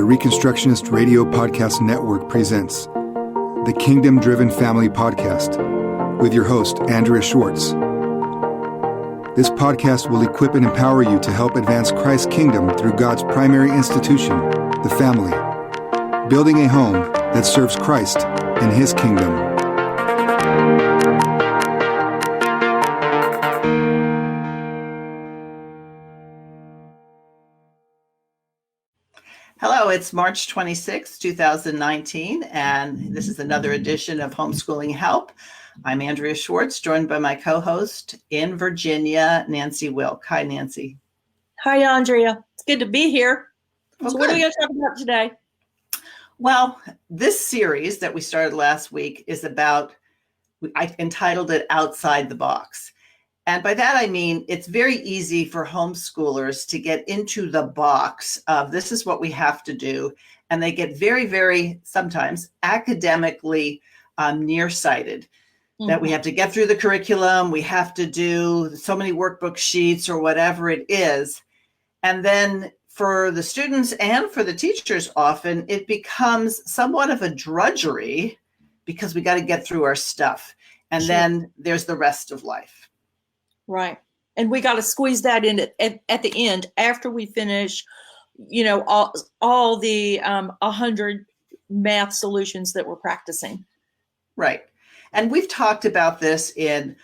Reconstructionist Radio Podcast Network presents the Kingdom Driven Family Podcast with your host, Andrea Schwartz. This podcast will equip and empower you to help advance Christ's kingdom through God's primary institution, the family, building a home that serves Christ and His kingdom. Hello, it's March 26, 2019, and this is another edition of Homeschooling Help. I'm Andrea Schwartz, joined by my co-host in Virginia, Nancy Wilk. Hi, Nancy. Hi, Andrea. It's good to be here. Well, so what are we going to talk about today? Well, this series that we started last week is about, I entitled it Outside the Box. And by that, I mean, it's very easy for homeschoolers to get into the box of this is what we have to do. And they get very, very, sometimes academically nearsighted, that we have to get through the curriculum. We have to do so many workbook sheets or whatever it is. And then for the students and for the teachers, often it becomes somewhat of a drudgery because we got to get through our stuff. And then there's the rest of life. Right. And we got to squeeze that in at the end after we finish, all the 100 math solutions that we're practicing. Right. And we've talked about this in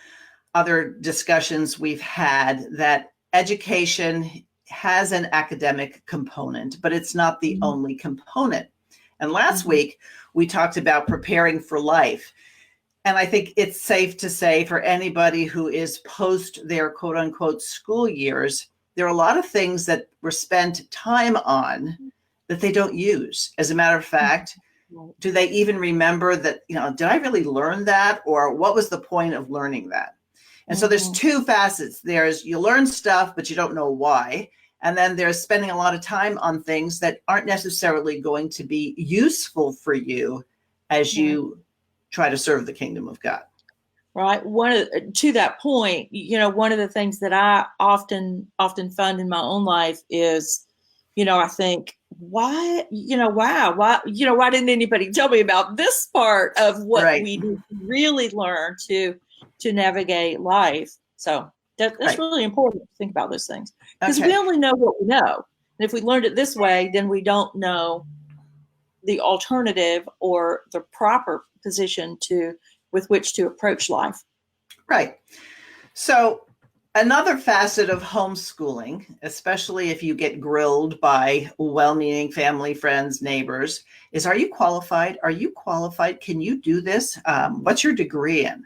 other discussions we've had, that education has an academic component, but it's not the only component. And last week, we talked about preparing for life. And I think it's safe to say for anybody who is post their quote unquote school years, there are a lot of things that were spent time on that they don't use. As a matter of fact, do they even remember that, did I really learn that? Or what was the point of learning that? And so there's two facets. There's you learn stuff, but you don't know why. And then there's spending a lot of time on things that aren't necessarily going to be useful for you as you try to serve the kingdom of God. Right. To that point, one of the things that I often find in my own life is, I think, why didn't anybody tell me about this part of what we need to really learn to navigate life? So that's really important to think about those things, because we only know what we know. And if we learned it this way, then we don't know the alternative or the proper position with which to approach life. Right. So another facet of homeschooling, especially if you get grilled by well-meaning family, friends, neighbors, is, are you qualified? Are you qualified? Can you do this? What's your degree in?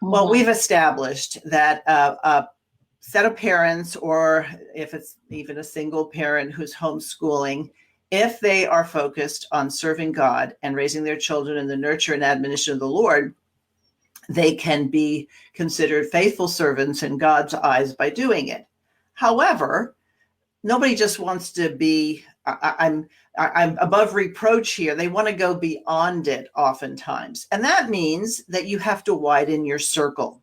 Well, we've established that a set of parents, or if it's even a single parent who's homeschooling, if they are focused on serving God and raising their children in the nurture and admonition of the Lord, they can be considered faithful servants in God's eyes by doing it. However, nobody just wants to be, I'm above reproach here. They want to go beyond it oftentimes. And that means that you have to widen your circle.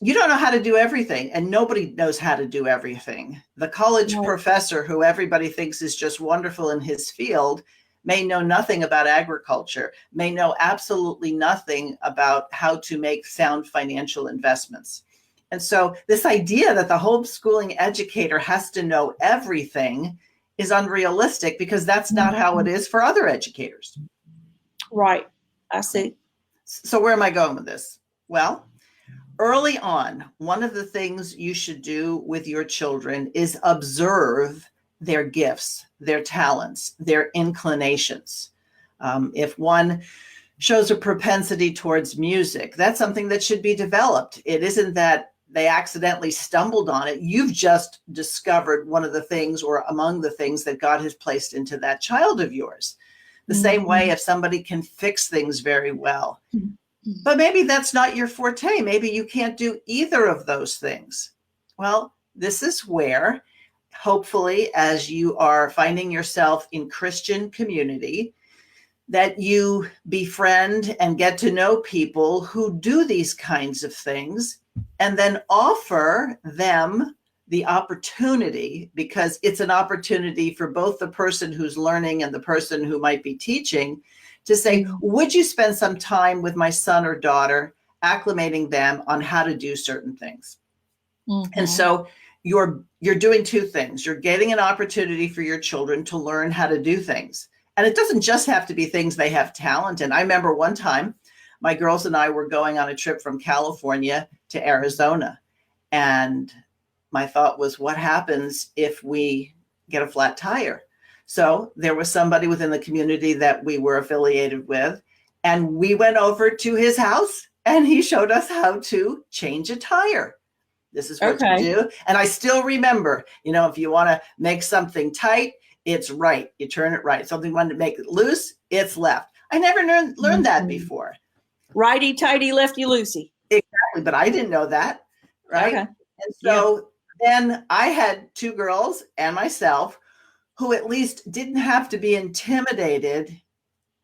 You don't know how to do everything, and nobody knows how to do everything. The college professor, who everybody thinks is just wonderful in his field, may know nothing about agriculture, may know absolutely nothing about how to make sound financial investments. And so this idea that the homeschooling educator has to know everything is unrealistic, because that's not how it is for other educators. Right. I see. So where am I going with this? Well, early on, one of the things you should do with your children is observe their gifts, their talents, their inclinations. If one shows a propensity towards music, that's something that should be developed. It isn't that they accidentally stumbled on it. You've just discovered one of the things, or among the things, that God has placed into that child of yours. The same way, if somebody can fix things very well, but maybe that's not your forte. Maybe you can't do either of those things. Well, this is where, hopefully, as you are finding yourself in Christian community, that you befriend and get to know people who do these kinds of things, and then offer them the opportunity, because it's an opportunity for both the person who's learning and the person who might be teaching, to say, would you spend some time with my son or daughter, acclimating them on how to do certain things? And so you're doing two things. You're getting an opportunity for your children to learn how to do things. And it doesn't just have to be things they have talent in. I remember one time my girls and I were going on a trip from California to Arizona. And my thought was, what happens if we get a flat tire? So there was somebody within the community that we were affiliated with, and we went over to his house and he showed us how to change a tire. This is what you do. And I still remember, if you want to make something tight, it's right. You turn it right. Something you want to make it loose, it's left. I never learned that before. Righty tighty, lefty loosey. Exactly. But I didn't know that. Right. Okay. And so then I had two girls and myself who at least didn't have to be intimidated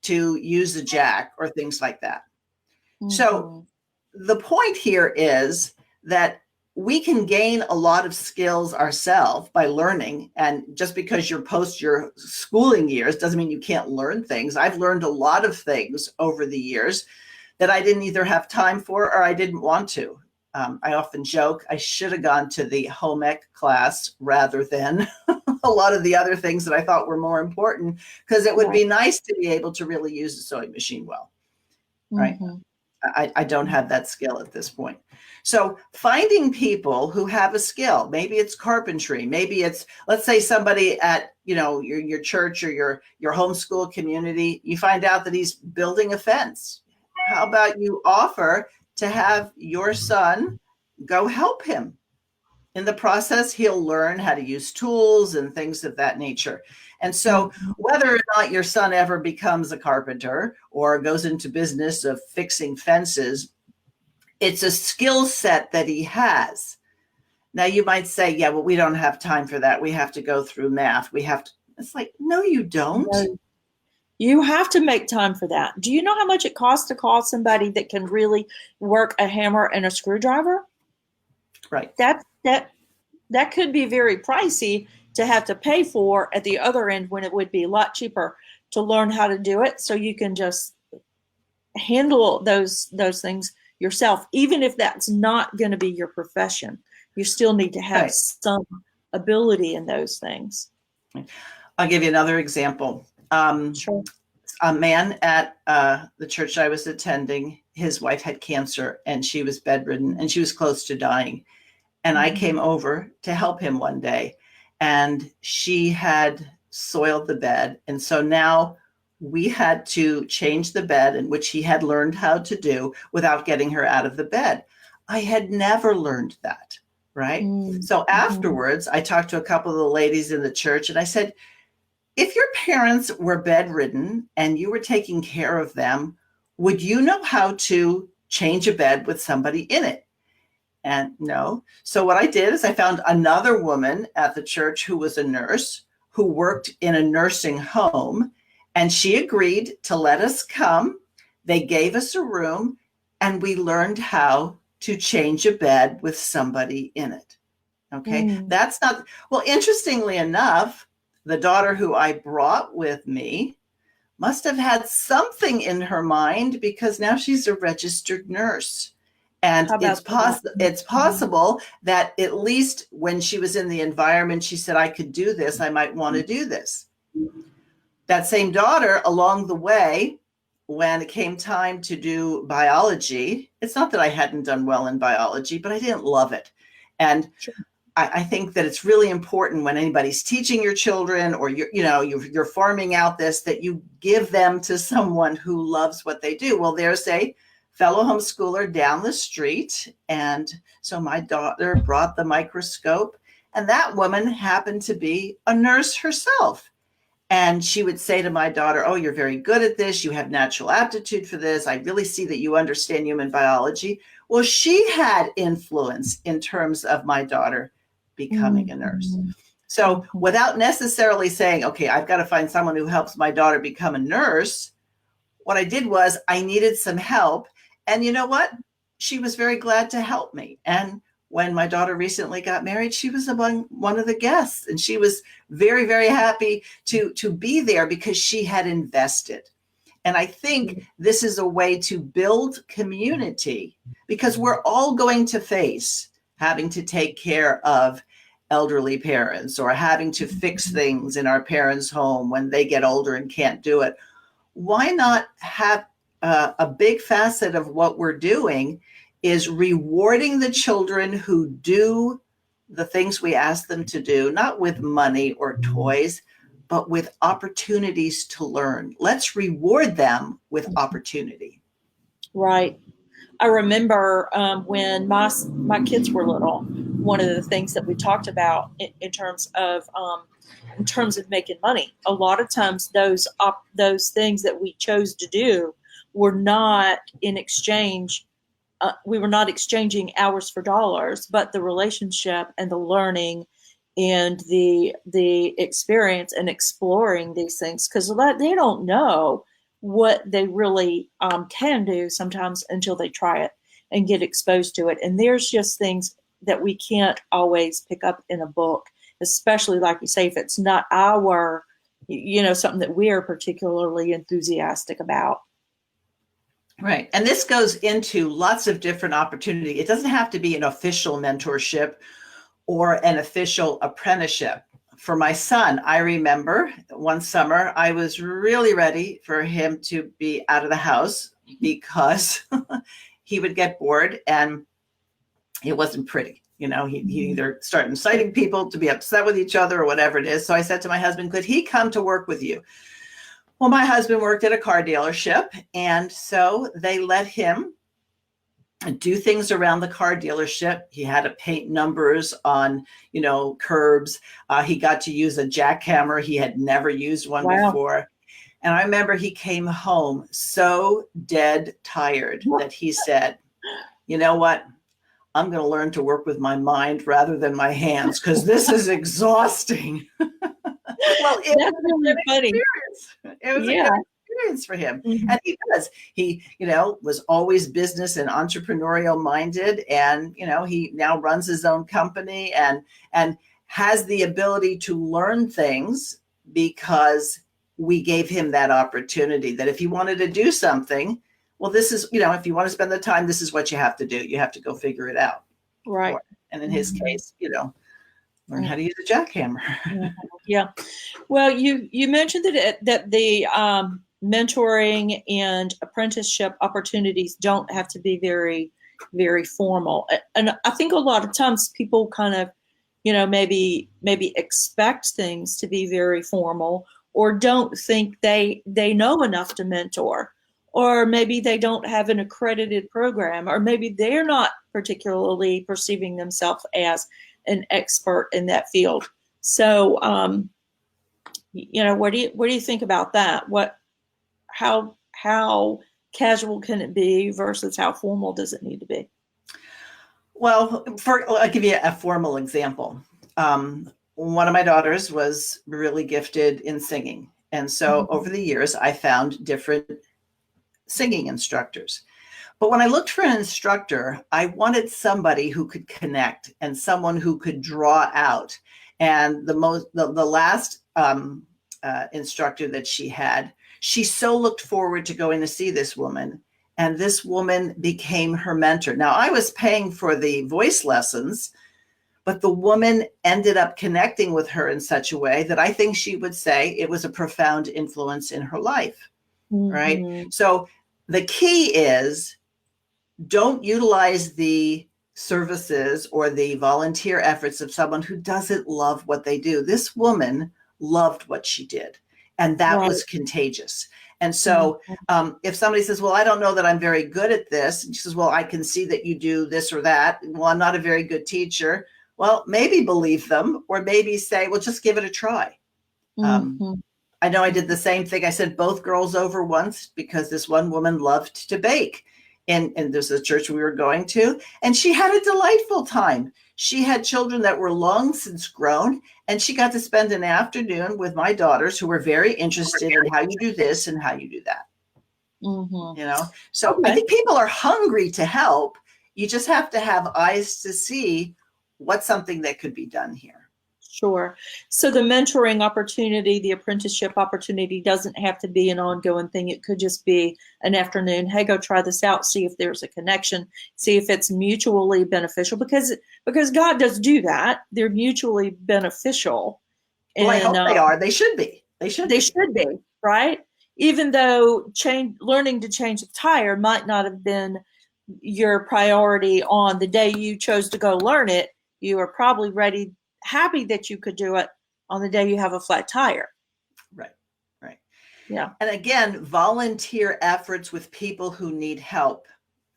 to use a jack or things like that. So the point here is that we can gain a lot of skills ourselves by learning. And just because you're post your schooling years doesn't mean you can't learn things. I've learned a lot of things over the years that I didn't either have time for or I didn't want to. I often joke I should have gone to the home ec class rather than a lot of the other things that I thought were more important, because it would be nice to be able to really use a sewing machine well, right? I don't have that skill at this point. So finding people who have a skill, maybe it's carpentry, maybe it's, let's say somebody at, your church or your homeschool community, you find out that he's building a fence. How about you offer to have your son go help him? In the process, he'll learn how to use tools and things of that nature. And so whether or not your son ever becomes a carpenter or goes into business of fixing fences, it's a skill set that he has. Now you might say, yeah, well, we don't have time for that. We have to go through math. It's like, no, you don't. No. You have to make time for that. Do you know how much it costs to call somebody that can really work a hammer and a screwdriver? Right. That could be very pricey to have to pay for at the other end, when it would be a lot cheaper to learn how to do it, so you can just handle those things yourself. Even if that's not going to be your profession, you still need to have some ability in those things. I'll give you another example. Sure. A man at the church I was attending, his wife had cancer and she was bedridden and she was close to dying. And I came over to help him one day, and she had soiled the bed. And so now we had to change the bed, in which he had learned how to do without getting her out of the bed. I had never learned that, right? So afterwards, I talked to a couple of the ladies in the church and I said, if your parents were bedridden and you were taking care of them, would you know how to change a bed with somebody in it? And no. So what I did is I found another woman at the church who was a nurse who worked in a nursing home, and she agreed to let us come. They gave us a room and we learned how to change a bed with somebody in it. Okay. That's not, well, interestingly enough, the daughter who I brought with me must have had something in her mind, because now she's a registered nurse. And it's possible that at least when she was in the environment, she said, I could do this. I might want to do this. That same daughter, along the way, when it came time to do biology, it's not that I hadn't done well in biology, but I didn't love it. And I think that it's really important when anybody's teaching your children, or you're farming out this, that you give them to someone who loves what they do. Well, there's a fellow homeschooler down the street, and so my daughter brought the microscope, and that woman happened to be a nurse herself. And she would say to my daughter, oh, you're very good at this. You have natural aptitude for this. I really see that you understand human biology. Well, she had influence in terms of my daughter becoming a nurse. So without necessarily saying, okay, I've got to find someone who helps my daughter become a nurse, what I did was I needed some help. And you know what? She was very glad to help me. And when my daughter recently got married, she was among one of the guests, and she was very, very happy to be there because she had invested. And I think this is a way to build community, because we're all going to face having to take care of elderly parents or having to fix things in our parents' home when they get older and can't do it. Why not have a big facet of what we're doing is rewarding the children who do the things we ask them to do, not with money or toys, but with opportunities to learn. Let's reward them with opportunity. Right. I remember when my kids were little, one of the things that we talked about in terms of making money, a lot of times those things that we chose to do were not in exchange. We were not exchanging hours for dollars, but the relationship and the learning and the experience and exploring these things, because they don't know what they really can do sometimes until they try it and get exposed to it. And there's just things that we can't always pick up in a book, especially like you say, if it's not our, something that we are particularly enthusiastic about. Right. And this goes into lots of different opportunity. It doesn't have to be an official mentorship or an official apprenticeship. For my son, I remember one summer, I was really ready for him to be out of the house because he would get bored and it wasn't pretty. He'd either start inciting people to be upset with each other or whatever it is. So I said to my husband, could he come to work with you? Well, my husband worked at a car dealership, and so they let him do things around the car dealership. He had to paint numbers on, curbs. He got to use a jackhammer. He had never used one before. And I remember he came home so dead tired that he said, you know what? I'm going to learn to work with my mind rather than my hands, because this is exhausting. Well, that's really funny. It was a good experience for him. Mm-hmm. And he does. He, was always business and entrepreneurial minded. And, he now runs his own company and has the ability to learn things because we gave him that opportunity, that if he wanted to do something, well, this is, if you want to spend the time, this is what you have to do. You have to go figure it out. Right. And in his case, learn how to use a jackhammer. Yeah. Well, you mentioned that the mentoring and apprenticeship opportunities don't have to be very, very formal. And I think a lot of times people kind of, maybe expect things to be very formal, or don't think they know enough to mentor, or maybe they don't have an accredited program, or maybe they're not particularly perceiving themselves as an expert in that field. So, what do you think about that? How casual can it be versus how formal does it need to be? Well, I'll give you a formal example. One of my daughters was really gifted in singing. And so over the years, I found different singing instructors. But when I looked for an instructor, I wanted somebody who could connect and someone who could draw out. And the last instructor that she had, she so looked forward to going to see this woman. And this woman became her mentor. Now, I was paying for the voice lessons, but the woman ended up connecting with her in such a way that I think she would say it was a profound influence in her life, right? So the key is, don't utilize the services or the volunteer efforts of someone who doesn't love what they do. This woman loved what she did, and that was contagious. And so if somebody says, well, I don't know that I'm very good at this, and she says, well, I can see that you do this or that. Well, I'm not a very good teacher. Well, maybe believe them, or maybe say, well, just give it a try. I know I did the same thing. I sent both girls over once because this one woman loved to bake. And there's a church we were going to, and she had a delightful time. She had children that were long since grown, and she got to spend an afternoon with my daughters, who were very interested in how you do this and how you do that. So I think people are hungry to help. You just have to have eyes to see what's something that could be done here. Sure. So the mentoring opportunity, the apprenticeship opportunity doesn't have to be an ongoing thing. It could just be an afternoon. Hey, go try this out. See if there's a connection. See if it's mutually beneficial, because God does do that. They're mutually beneficial. Well, I hope they are. They should be. They should be, right? Even though learning to change the tire might not have been your priority on the day you chose to go learn it, you are probably happy that you could do it on the day you have a flat tire. Right. Yeah. And again, volunteer efforts with people who need help.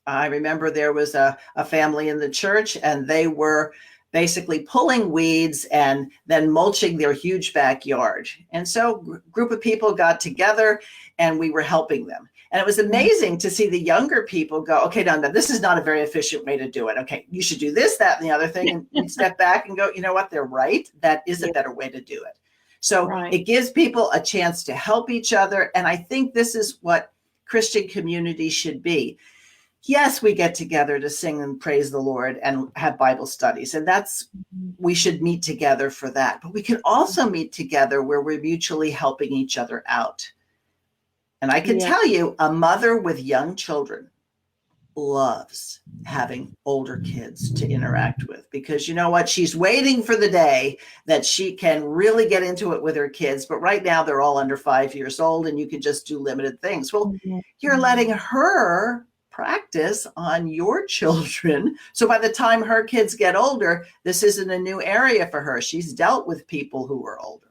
I remember there was a family in the church, and they were basically pulling weeds and then mulching their huge backyard. And so a group of people got together and we were helping them. And it was amazing to see the younger people go, okay, no, this is not a very efficient way to do it. Okay, you should do this, that, and the other thing. And we step back and go, you know what, they're right. That is a better way to do it. So It gives people a chance to help each other. And I think this is what Christian community should be. Yes, we get together to sing and praise the Lord and have Bible studies. And we should meet together for that. But we can also meet together where we're mutually helping each other out. And I can tell you, a mother with young children loves having older kids to interact with, because you know what? She's waiting for the day that she can really get into it with her kids. But right now they're all under 5 years old and you can just do limited things. Well, you're letting her practice on your children. So by the time her kids get older, this isn't a new area for her. She's dealt with people who are older.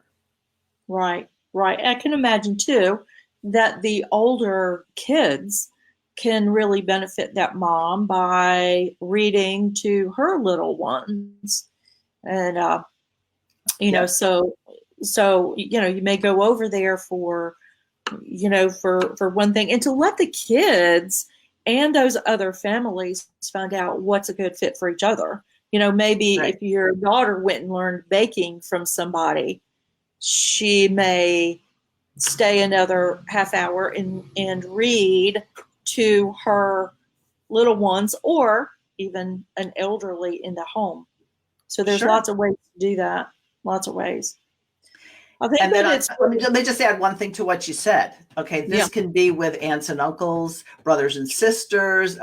Right. I can imagine too that the older kids can really benefit that mom by reading to her little ones. And, so, you may go over there for one thing, and to let the kids and those other families find out what's a good fit for each other. Maybe if your daughter went and learned baking from somebody, she may stay another half hour and read to her little ones, or even an elderly in the home. So there's lots of ways to do that. Lots of ways. I think let me just add one thing to what you said. Okay, this can be with aunts and uncles, brothers and sisters,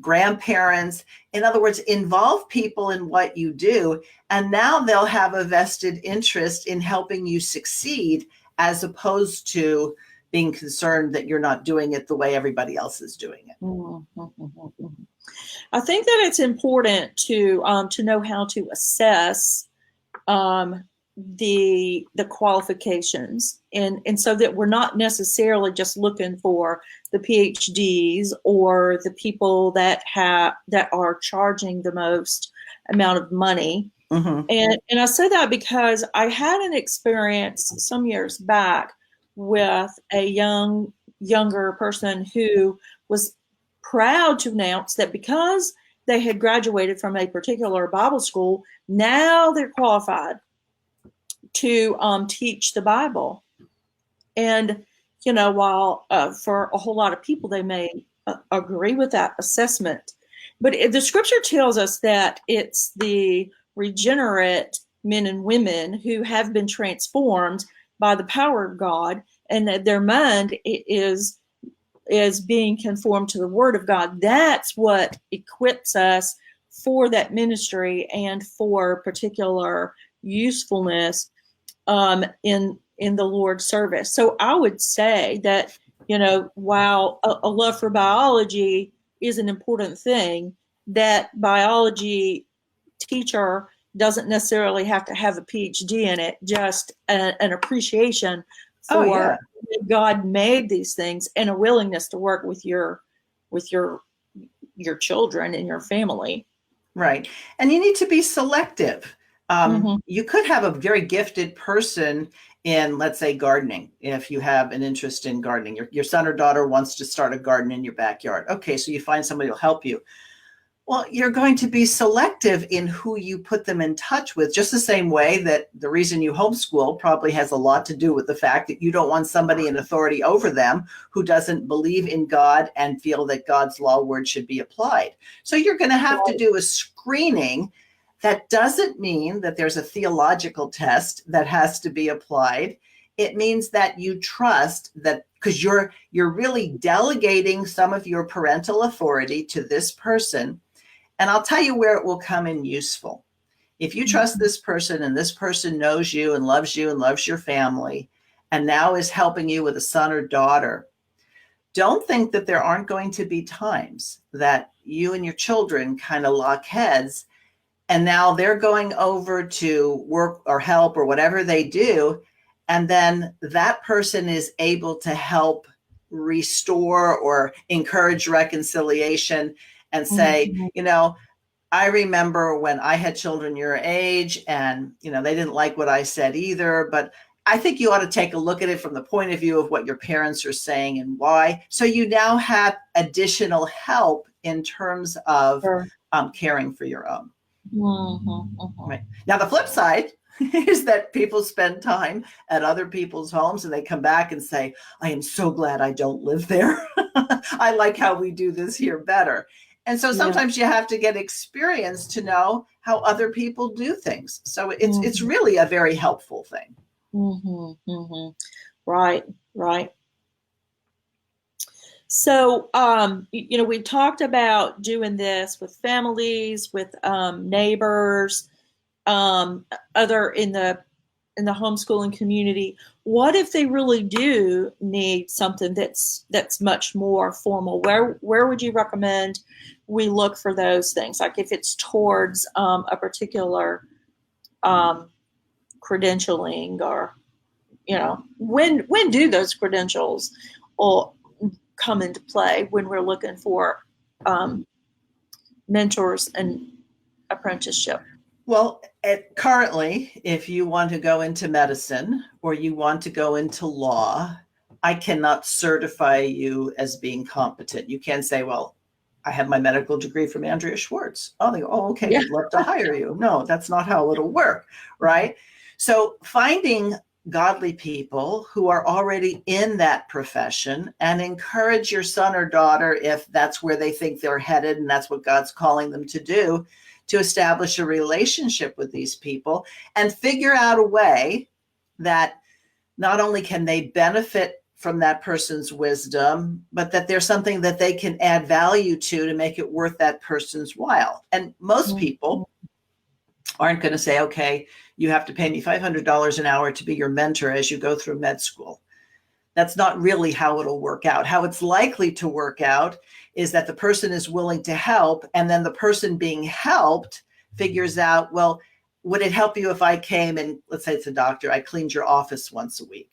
grandparents. In other words, involve people in what you do, and now they'll have a vested interest in helping you succeed, as opposed to being concerned that you're not doing it the way everybody else is doing it. I think that it's important to know how to assess the qualifications, and so that we're not necessarily just looking for the PhDs or the people that are charging the most amount of money. And I say that because I had an experience some years back with a younger person who was proud to announce that because they had graduated from a particular Bible school, now they're qualified to teach the Bible. And, while for a whole lot of people, they may agree with that assessment, but the scripture tells us that it's the regenerate men and women who have been transformed by the power of God, and that their mind is being conformed to the Word of God. That's what equips us for that ministry and for particular usefulness in the Lord's service. So I would say that, while a love for biology is an important thing, that biology teacher doesn't necessarily have to have a PhD in it, just an appreciation for God made these things and a willingness to work with your children and your family. Right. And you need to be selective. You could have a very gifted person in, let's say, gardening. If you have an interest in gardening, your son or daughter wants to start a garden in your backyard. Okay, so you find somebody who'll help you. Well, you're going to be selective in who you put them in touch with, just the same way that the reason you homeschool probably has a lot to do with the fact that you don't want somebody in authority over them who doesn't believe in God and feel that God's law word should be applied. So you're going to have to do a screening. That doesn't mean that there's a theological test that has to be applied. It means that you trust that, because you're really delegating some of your parental authority to this person. And I'll tell you where it will come in useful. If you trust this person and this person knows you and loves your family, and now is helping you with a son or daughter, don't think that there aren't going to be times that you and your children kind of lock heads, and now they're going over to work or help or whatever they do. And then that person is able to help restore or encourage reconciliation and say, I remember when I had children your age and, they didn't like what I said either, but I think you ought to take a look at it from the point of view of what your parents are saying and why. So you now have additional help in terms of caring for your own. Right. Now, the flip side is that people spend time at other people's homes and they come back and say, I am so glad I don't live there. I like how we do this here better. And so sometimes you have to get experience to know how other people do things. So it's really a very helpful thing. Right. So, we talked about doing this with families, with neighbors, other in the homeschooling community. What if they really do need something that's much more formal? Where would you recommend we look for those things? Like if it's towards a particular credentialing, or when do those credentials or come into play when we're looking for mentors and apprenticeship? Well, currently, if you want to go into medicine or you want to go into law, I cannot certify you as being competent. You can't say, well, I have my medical degree from Andrea Schwartz. Oh, they go, oh, okay, we'd love to hire you. No, that's not how it'll work, right? So finding godly people who are already in that profession and encourage your son or daughter, if that's where they think they're headed and that's what God's calling them to do, to establish a relationship with these people and figure out a way that not only can they benefit from that person's wisdom, but that there's something that they can add value to make it worth that person's while. And most people aren't going to say, okay, you have to pay me $500 an hour to be your mentor as you go through med school. That's not really how it'll work out. How it's likely to work out is that the person is willing to help, and then the person being helped figures out, well, would it help you if I came and, let's say it's a doctor, I cleaned your office once a week?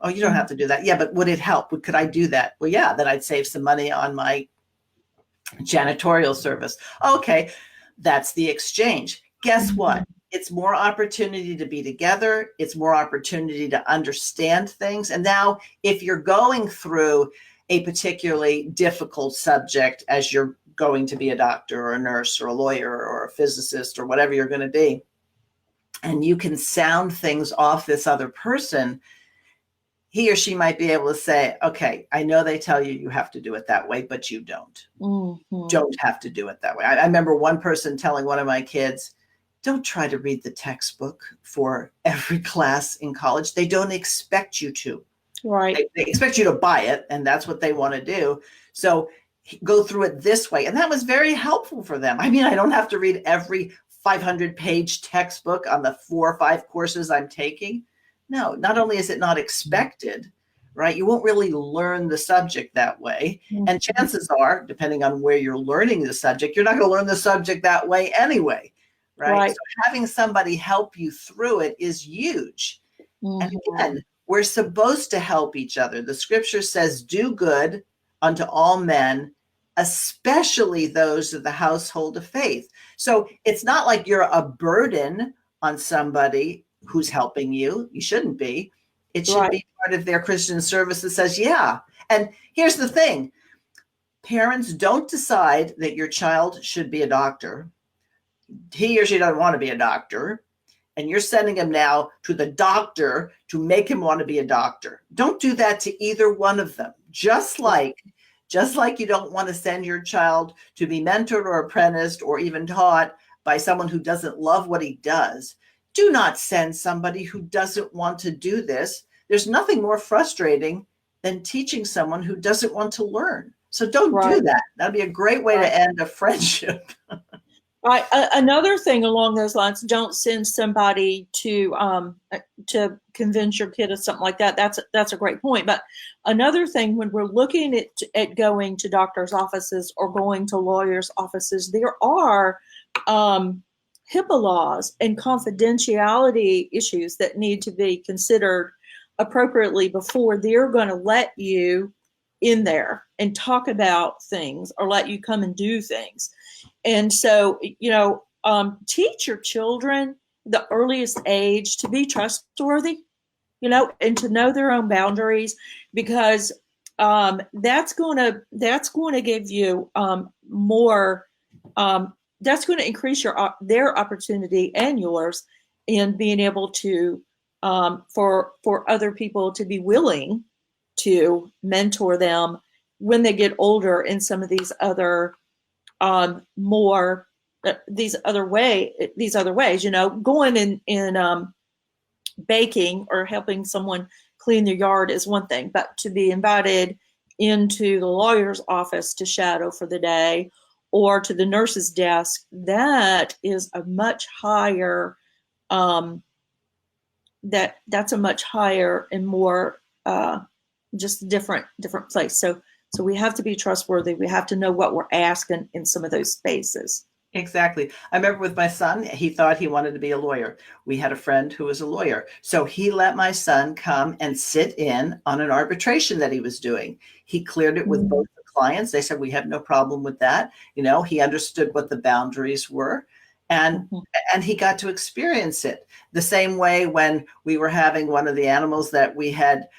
Oh, you don't have to do that. Yeah, but would it help? Could I do that? Well, yeah, then I'd save some money on my janitorial service. Okay, that's the exchange. Guess what? It's more opportunity to be together. It's more opportunity to understand things. And now if you're going through a particularly difficult subject as you're going to be a doctor or a nurse or a lawyer or a physicist or whatever you're going to be, and you can sound things off this other person, he or she might be able to say, okay, I know they tell you have to do it that way, but you don't. Don't have to do it that way. I remember one person telling one of my kids, don't try to read the textbook for every class in college. They don't expect you to. Right. They expect you to buy it, and that's what they want to do. So go through it this way. And that was very helpful for them. I mean, I don't have to read every 500-page textbook on the 4 or 5 courses I'm taking. No, not only is it not expected, right? You won't really learn the subject that way. And chances are, depending on where you're learning the subject, you're not going to learn the subject that way anyway. Right. So having somebody help you through it is huge. And again, we're supposed to help each other. The scripture says, do good unto all men, especially those of the household of faith. So it's not like you're a burden on somebody who's helping you. You shouldn't be. It should be part of their Christian service that says, yeah. And here's the thing. Parents, don't decide that your child should be a doctor. He or she doesn't want to be a doctor. And you're sending him now to the doctor to make him want to be a doctor. Don't do that to either one of them. Just like you don't want to send your child to be mentored or apprenticed or even taught by someone who doesn't love what he does. Do not send somebody who doesn't want to do this. There's nothing more frustrating than teaching someone who doesn't want to learn. So don't do that. That'd be a great way to end a friendship. Right. Another thing along those lines, don't send somebody to convince your kid of something like that. That's a great point. But another thing, when we're looking at going to doctors' offices or going to lawyers' offices, there are HIPAA laws and confidentiality issues that need to be considered appropriately before they're going to let you in there and talk about things or let you come and do things. And so, teach your children the earliest age to be trustworthy, and to know their own boundaries, because that's going to give you more. That's going to increase their opportunity and yours in being able to for other people to be willing to mentor them when they get older in some of these other these other ways, going in baking or helping someone clean their yard is one thing, but to be invited into the lawyer's office to shadow for the day or to the nurse's desk, that is a much higher, that's a much higher and more just different place. So we have to be trustworthy. We have to know what we're asking in some of those spaces. Exactly. I remember with my son, he thought he wanted to be a lawyer. We had a friend who was a lawyer. So he let my son come and sit in on an arbitration that he was doing. He cleared it with both the clients. They said, we have no problem with that. He understood what the boundaries were. And he got to experience it the same way when we were having one of the animals that we had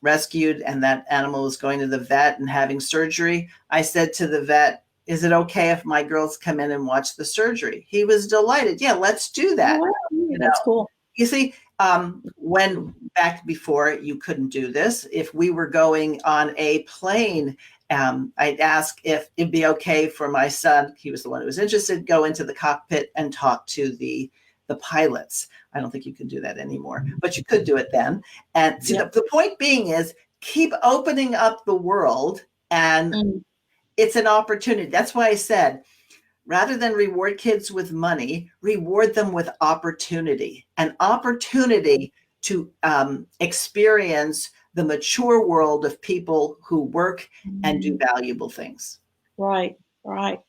rescued, and that animal was going to the vet and having surgery. I said to the vet, is it okay if my girls come in and watch the surgery? He was delighted. Yeah, let's do that. That's cool. You see, when back before you couldn't do this, if we were going on a plane, I'd ask if it'd be okay for my son, he was the one who was interested, go into the cockpit and talk to the pilots. I don't think you can do that anymore, but you could do it then. And see, the point being is keep opening up the world, and it's an opportunity. That's why I said, rather than reward kids with money, reward them with opportunity, an opportunity to experience the mature world of people who work and do valuable things. Right. Well,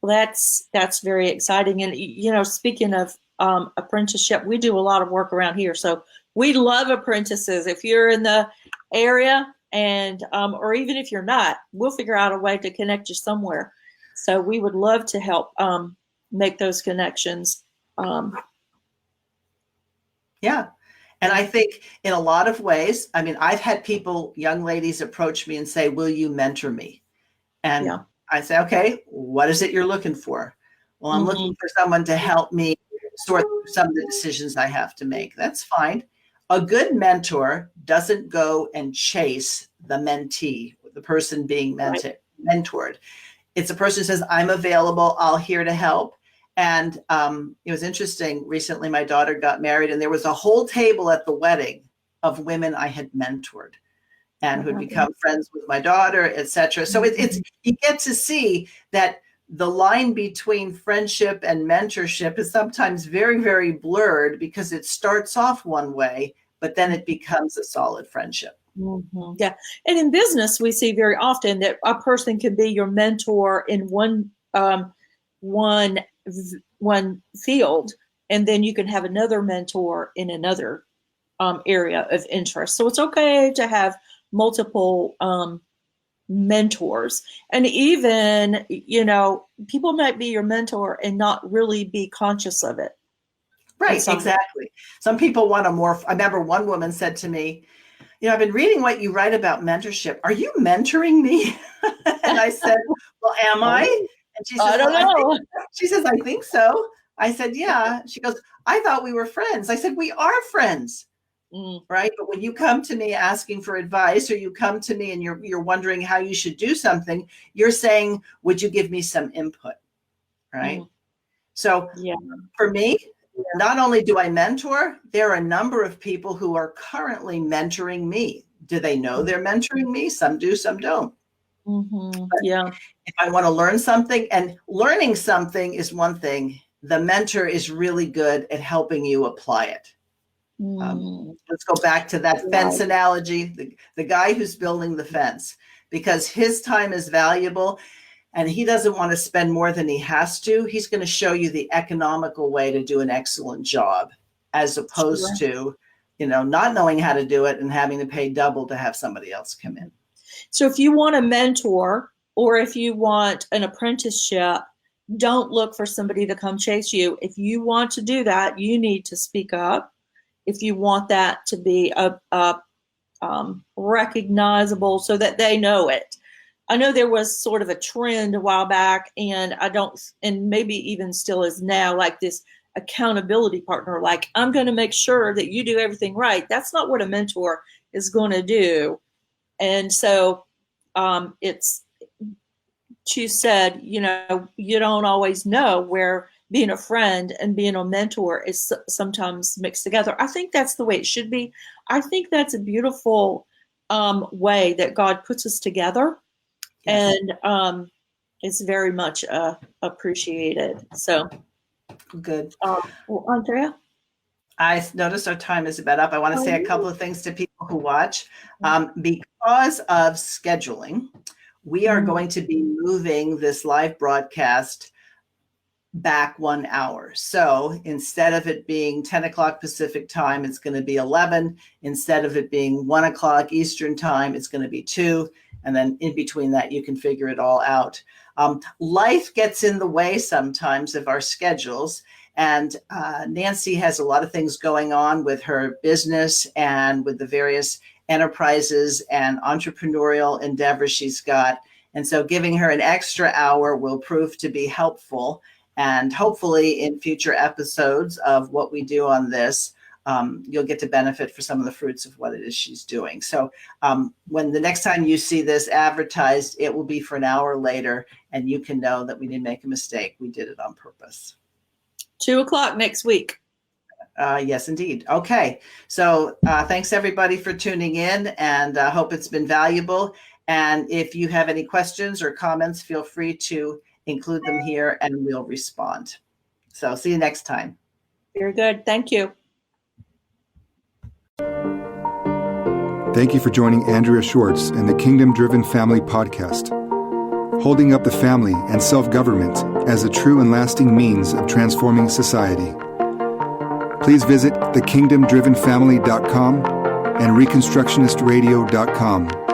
that's very exciting. And, speaking of apprenticeship, we do a lot of work around here. So we love apprentices. If you're in the area and, or even if you're not, we'll figure out a way to connect you somewhere. So we would love to help make those connections. Yeah. And I think in a lot of ways, I mean, I've had young ladies approach me and say, will you mentor me? And I say, okay, what is it you're looking for? Well, I'm looking for someone to help me sort through some of the decisions I have to make. That's fine. A good mentor doesn't go and chase the mentee, the person being mentored. It's a person who says, I'm available, I'll here to help. And it was interesting. Recently, my daughter got married, and there was a whole table at the wedding of women I had mentored and who had become friends with my daughter, etc. So it's you get to see that the line between friendship and mentorship is sometimes very, very blurred, because it starts off one way, but then it becomes a solid friendship. Yeah. And in business, we see very often that a person can be your mentor in one field, and then you can have another mentor in another area of interest. So it's okay to have multiple mentors. And even, people might be your mentor and not really be conscious of it. Right, exactly. Some people want to morph. I remember one woman said to me, I've been reading what you write about mentorship. Are you mentoring me? And I said, well, am I? And she says, I don't know. She says, I think so. I said, yeah. She goes, I thought we were friends. I said, we are friends. Right. But when you come to me asking for advice, or you come to me and you're wondering how you should do something, you're saying, would you give me some input? Right. So for me, not only do I mentor, there are a number of people who are currently mentoring me. Do they know they're mentoring me? Some do, some don't. If I want to learn something, and learning something is one thing, the mentor is really good at helping you apply it. Let's go back to that fence analogy, the guy who's building the fence, because his time is valuable and he doesn't want to spend more than he has to. He's going to show you the economical way to do an excellent job, as opposed to, not knowing how to do it and having to pay double to have somebody else come in. So if you want a mentor, or if you want an apprenticeship, don't look for somebody to come chase you. If you want to do that, you need to speak up. If you want that to be recognizable so that they know it. I know there was sort of a trend a while back, and maybe even still is now, like this accountability partner, like, I'm going to make sure that you do everything right. That's not what a mentor is going to do. And so she said, you don't always know where being a friend and being a mentor is sometimes mixed together. I think that's the way it should be. I think that's a beautiful way that God puts us together. And it's very much appreciated. So good. Well, Andrea? I noticed our time is about up. I want to say a couple of things to people who watch. Because of scheduling, we are going to be moving this live broadcast back 1 hour. So instead of it being 10 o'clock Pacific time, it's going to be 11. Instead of it being 1 o'clock Eastern time, it's going to be 2. And then in between that, you can figure it all out. Life gets in the way sometimes of our schedules. And Nancy has a lot of things going on with her business and with the various enterprises and entrepreneurial endeavors she's got. And so giving her an extra hour will prove to be helpful. And hopefully in future episodes of what we do on this, you'll get to benefit for some of the fruits of what it is she's doing. So when the next time you see this advertised, it will be for an hour later, and you can know that we didn't make a mistake. We did it on purpose. 2 o'clock next week. Yes, indeed. Okay. So thanks everybody for tuning in, and I hope it's been valuable. And if you have any questions or comments, feel free to include them here and we'll respond. So see you next time. Very good. Thank you. Thank you for joining Andrea Schwartz and the Kingdom Driven Family Podcast, holding up the family and self-government as a true and lasting means of transforming society. Please visit thekingdomdrivenfamily.com and reconstructionistradio.com.